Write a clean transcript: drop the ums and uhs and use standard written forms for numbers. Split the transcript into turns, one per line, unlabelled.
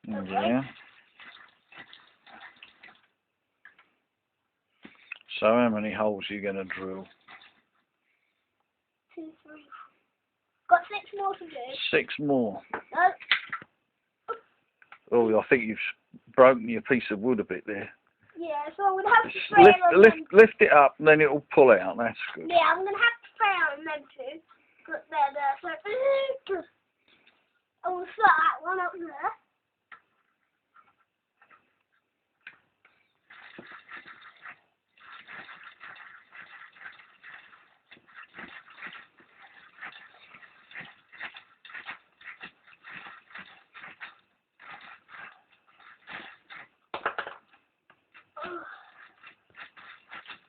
Yeah. So how many holes are you going to drill?
2, 3. Got 6 more to do.
6 more.
No.
Oh, I think you've broken your piece of wood a bit there.
Yeah, so I'm gonna have to spray on them.
Lift it up, and then it'll pull out. That's good.
Yeah, I'm gonna have to spray on them too.